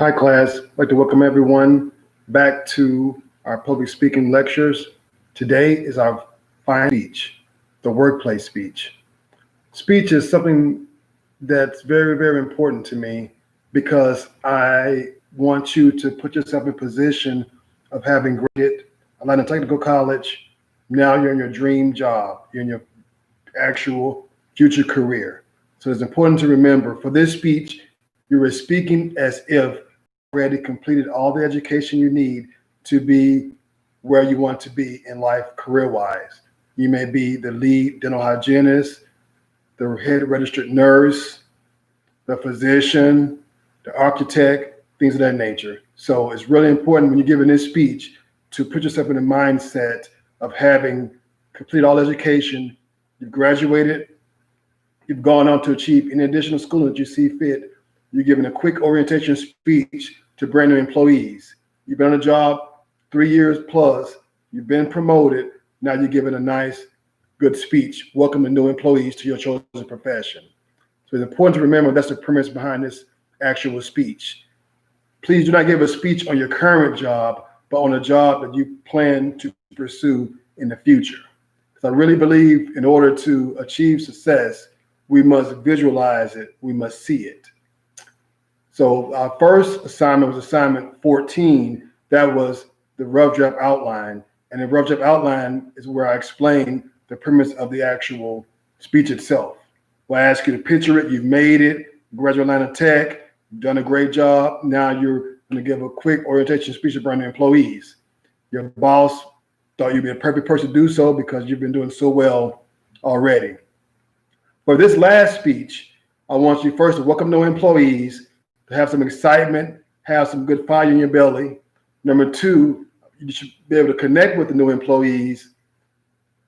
Hi, class. I'd like to welcome everyone back to our public speaking lectures. Today is our final speech, the workplace speech. Speech is something that's very, very important to me because I want you to put yourself in position of having graded Atlanta Technical College. Now you're in your dream job, you're in your actual future career. So it's important to remember for this speech, you were speaking as if already completed all the education you need to be where you want to be in life career wise. You may be the lead dental hygienist, the head registered nurse, the physician, the architect, things of that nature. So it's really important when you're giving this speech to put yourself in the mindset of having completed all education, you've graduated, you've gone on to achieve any additional schooling that you see fit. You're giving a quick orientation speech to brand new employees. You've been on a job 3 years plus, you've been promoted, now you're giving a nice, good speech, welcoming new employees to your chosen profession. So it's important to remember that's the premise behind this actual speech. Please do not give a speech on your current job, but on a job that you plan to pursue in the future. Because I really believe in order to achieve success, we must visualize it, we must see it. So our first assignment was assignment 14. That was the rough draft outline. And the rough draft outline is where I explain the premise of the actual speech itself. Well, I ask you to picture it. You've made it. Graduate Atlanta Tech. You've done a great job. Now you're going to give a quick orientation speech to brand new employees. Your boss thought you'd be a perfect person to do so because you've been doing so well already. For this last speech, I want you first to welcome new employees, to have some excitement, have some good fire in your belly. Number two, you should be able to connect with the new employees.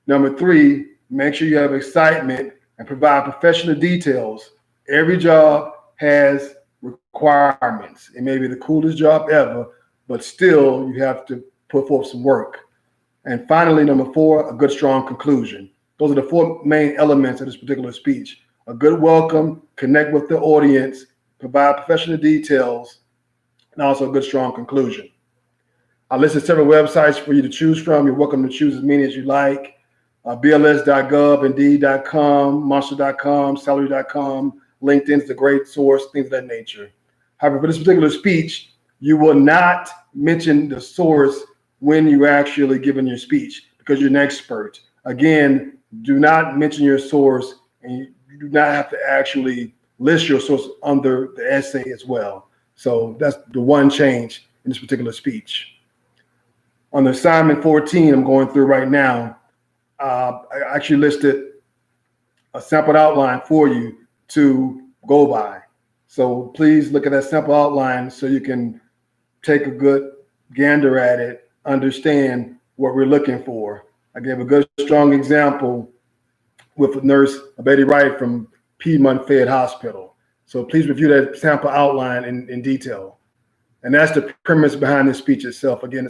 Number three, make sure you have excitement and provide professional details. Every job has requirements. It may be the coolest job ever, but still you have to put forth some work. And finally, number four, a good, strong conclusion. Those are the four main elements of this particular speech. A good welcome, connect with the audience, provide professional details, and also a good, strong conclusion. I listed several websites for you to choose from. You're welcome to choose as many as you like. BLS.gov, Indeed.com, Monster.com, Salary.com, LinkedIn is a great source, things of that nature. However, for this particular speech, you will not mention the source when you're actually giving your speech because you're an expert. Again, do not mention your source, and you do not have to actually list your source under the essay as well. So that's the one change in this particular speech. On the assignment 14 I'm going through right now, I actually listed a sample outline for you to go by. So please look at that sample outline so you can take a good gander at it, understand what we're looking for. I gave a good, strong example with nurse Betty Wright from Piedmont Fed Hospital. So please review that sample outline in detail. And that's the premise behind this speech itself. Again,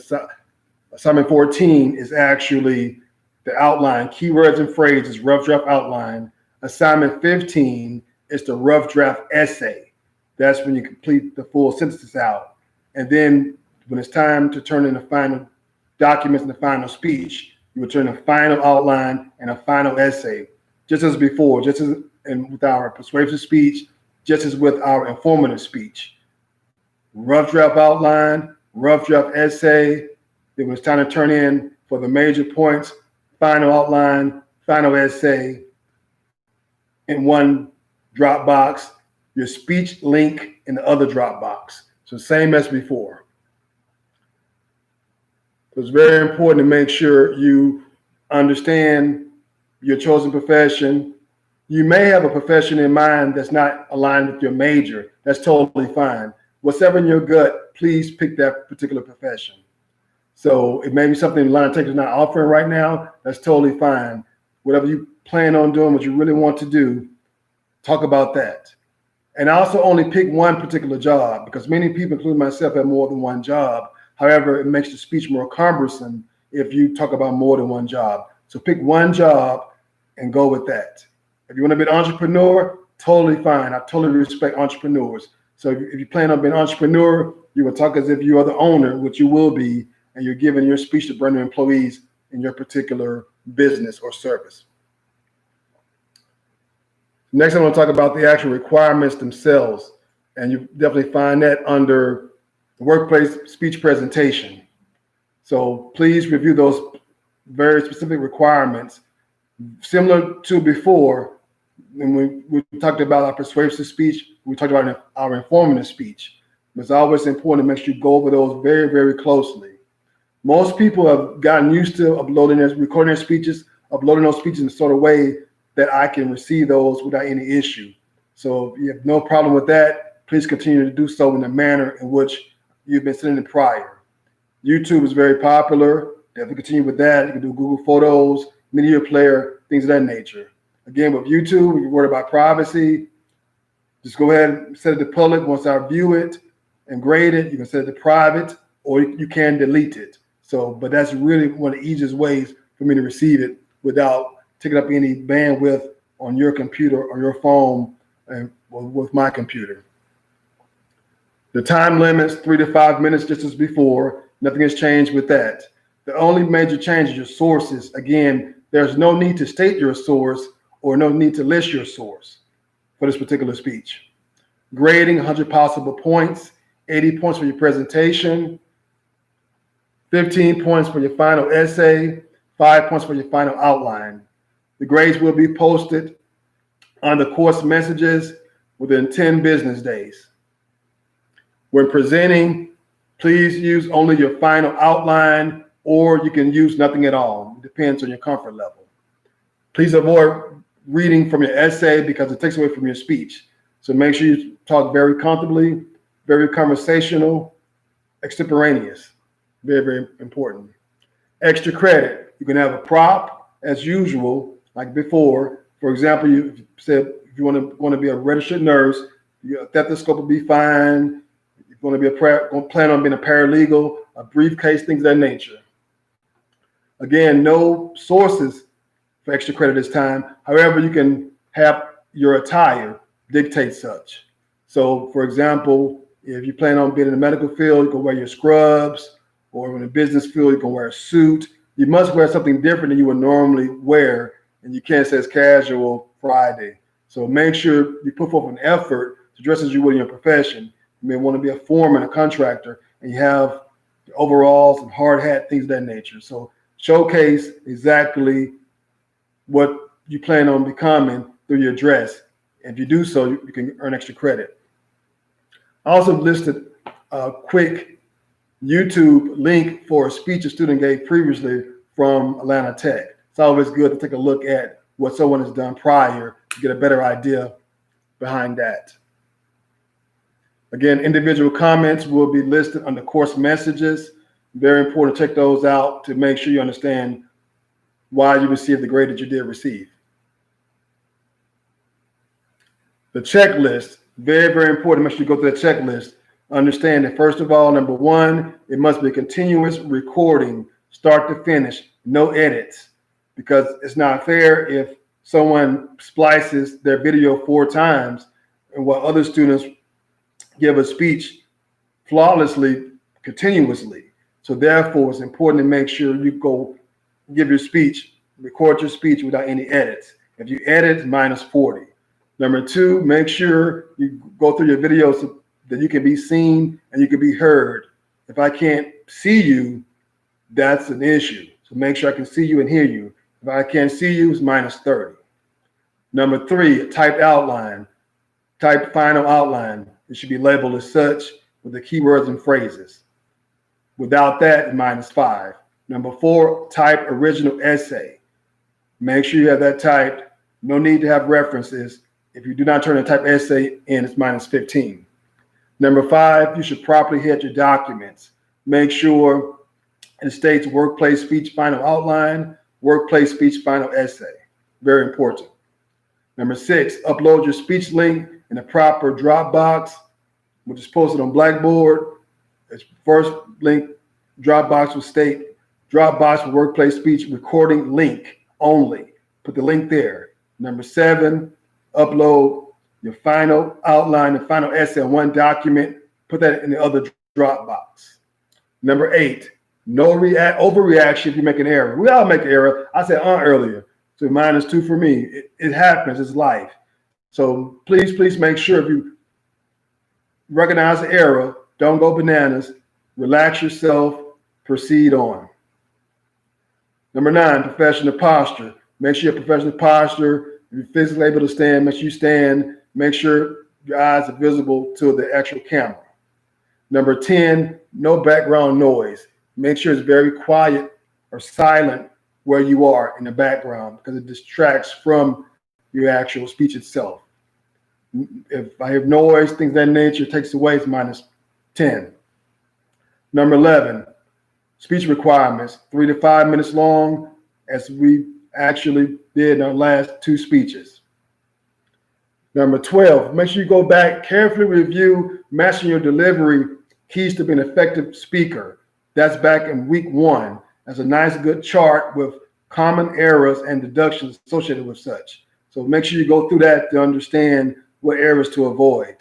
assignment 14 is actually the outline, keywords and phrases, rough draft outline. Assignment 15 is the rough draft essay. That's when you complete the full sentences out. And then when it's time to turn in the final documents and the final speech, you will turn a final outline and a final essay, just as before, just as with our persuasive speech, just as with our informative speech. Rough draft outline, rough draft essay. Then when it's time to turn in for the major points, final outline, final essay in one Dropbox, your speech link in the other Dropbox. So same as before. So it's very important to make sure you understand your chosen profession. You may have a profession in mind that's not aligned with your major. That's totally fine. Whatever in your gut, please pick that particular profession. So it may be something Atlanta Tech is not offering right now. That's totally fine. Whatever you plan on doing, what you really want to do, talk about that. And also only pick one particular job because many people, including myself, have more than one job. However, it makes the speech more cumbersome if you talk about more than one job. So pick one job and go with that. If you want to be an entrepreneur, totally fine. I totally respect entrepreneurs. So if you plan on being an entrepreneur, you will talk as if you are the owner, which you will be, and you're giving your speech to brand new employees in your particular business or service. Next, I'm going to talk about the actual requirements themselves, and you definitely find that under the workplace speech presentation. So please review those very specific requirements. Similar to before, when we talked about our persuasive speech, we talked about our informative speech. It's always important to make sure you go over those very, very closely. Most people have gotten used to recording their speeches, uploading those speeches in a sort of way that I can receive those without any issue. So if you have no problem with that, please continue to do so in the manner in which you've been sending it prior. YouTube is very popular. If you continue with that, you can do Google Photos, Media Player, things of that nature. Again, with YouTube, if you're worried about privacy, just go ahead and set it to public. Once I view it and grade it, you can set it to private, or you can delete it. So, but that's really one of the easiest ways for me to receive it without taking up any bandwidth on your computer or your phone and with my computer. The time limit's 3 to 5 minutes, just as before. Nothing has changed with that. The only major change is your sources. Again, there's no need to state your source or no need to list your source for this particular speech. Grading, 100 possible points, 80 points for your presentation, 15 points for your final essay, 5 points for your final outline. The grades will be posted on the course messages within 10 business days. When presenting, please use only your final outline, or you can use nothing at all. It depends on your comfort level. Please avoid reading from your essay because it takes away from your speech. So make sure you talk very comfortably, very conversational, extemporaneous. Very, very important. Extra credit. You can have a prop as usual, like before. For example, you said if you want to be a registered nurse, your stethoscope will be fine. If you want to be plan on being a paralegal, a briefcase, things of that nature. Again, no sources for extra credit this time. However, you can have your attire dictate such. So, for example, if you plan on being in the medical field, you can wear your scrubs, or in the business field, you can wear a suit. You must wear something different than you would normally wear, and you can't say it's casual Friday. So make sure you put forth an effort to dress as you would in your profession. You may want to be a foreman, a contractor, and you have overalls and hard hat, things of that nature. So showcase exactly what you plan on becoming through your dress. If you do so, you can earn extra credit. I also listed a quick YouTube link for a speech a student gave previously from Atlanta Tech. It's always good to take a look at what someone has done prior to get a better idea behind that. Again, individual comments will be listed under course messages. Very important to check those out to make sure you understand why you received the grade that you did receive. The checklist, very, very important. Make sure you go through the checklist. Understand that, first of all, number one, it must be a continuous recording, start to finish, no edits, because it's not fair if someone splices their video 4 times and while other students give a speech flawlessly, continuously. So therefore, it's important to make sure you go give your speech, record your speech without any edits. If you edit, minus 40. Number 2, make sure you go through your videos so that you can be seen and you can be heard. If I can't see you, that's an issue. So make sure I can see you and hear you. If I can't see you, it's minus 30. Number 3, typed outline. Type final outline. It should be labeled as such with the keywords and phrases. Without that, minus 5. Number 4, type original essay. Make sure you have that typed. No need to have references. If you do not turn a type essay in, it's minus 15. Number 5, you should properly head your documents. Make sure it states workplace speech final outline, workplace speech final essay. Very important. Number 6, upload your speech link in a proper Dropbox, which is posted on Blackboard. Its first link, Dropbox will state Dropbox for workplace speech recording link only. Put the link there. Number 7, upload your final outline, the final essay in one document, put that in the other Dropbox. Number 8, no overreaction if you make an error. We all make an error. I said earlier, so -2 for me. It happens, it's life. So please make sure if you recognize the error, don't go bananas, relax yourself, proceed on. Number 9, professional posture. Make sure your professional posture, if you're physically able to stand, make sure you stand. Make sure your eyes are visible to the actual camera. Number 10, no background noise. Make sure it's very quiet or silent where you are in the background because it distracts from your actual speech itself. If I have noise, things of that nature, it takes away, it's -10. Number 11, speech requirements, 3 to 5 minutes long, as we actually did in our last 2 speeches. Number 12, make sure you go back, carefully review mastering your delivery, keys to being an effective speaker. That's back in week 1. That's a nice, good chart with common errors and deductions associated with such. So make sure you go through that to understand what errors to avoid.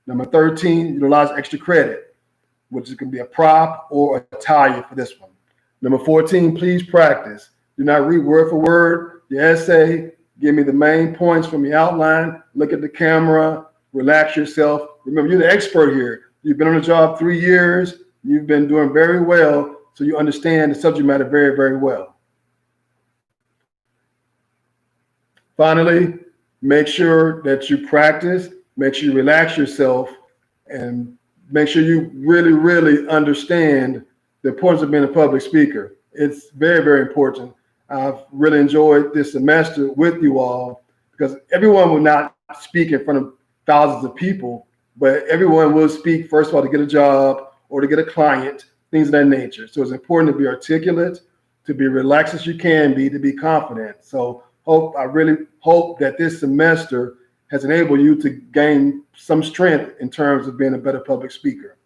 Number 13, utilize extra credit, which can be a prop or a tie for this one. Number 14, please practice. Do not read word for word your essay. Give me the main points from your outline. Look at the camera. Relax yourself. Remember, you're the expert here. You've been on the job 3 years. You've been doing very well, so you understand the subject matter very, very well. Finally, make sure that you practice. Make sure you relax yourself, and make sure you really, really understand the importance of being a public speaker. It's very, very important. I've really enjoyed this semester with you all because everyone will not speak in front of thousands of people, but everyone will speak, first of all, to get a job or to get a client, things of that nature. So it's important to be articulate, to be relaxed as you can be, to be confident. So I really hope that this semester has enabled you to gain some strength in terms of being a better public speaker.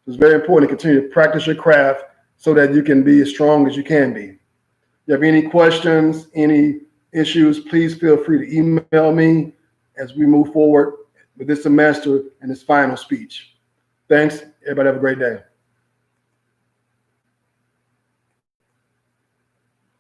So it's very important to continue to practice your craft so that you can be as strong as you can be. If you have any questions, any issues, please feel free to email me as we move forward with this semester and this final speech. Thanks. Everybody have a great day.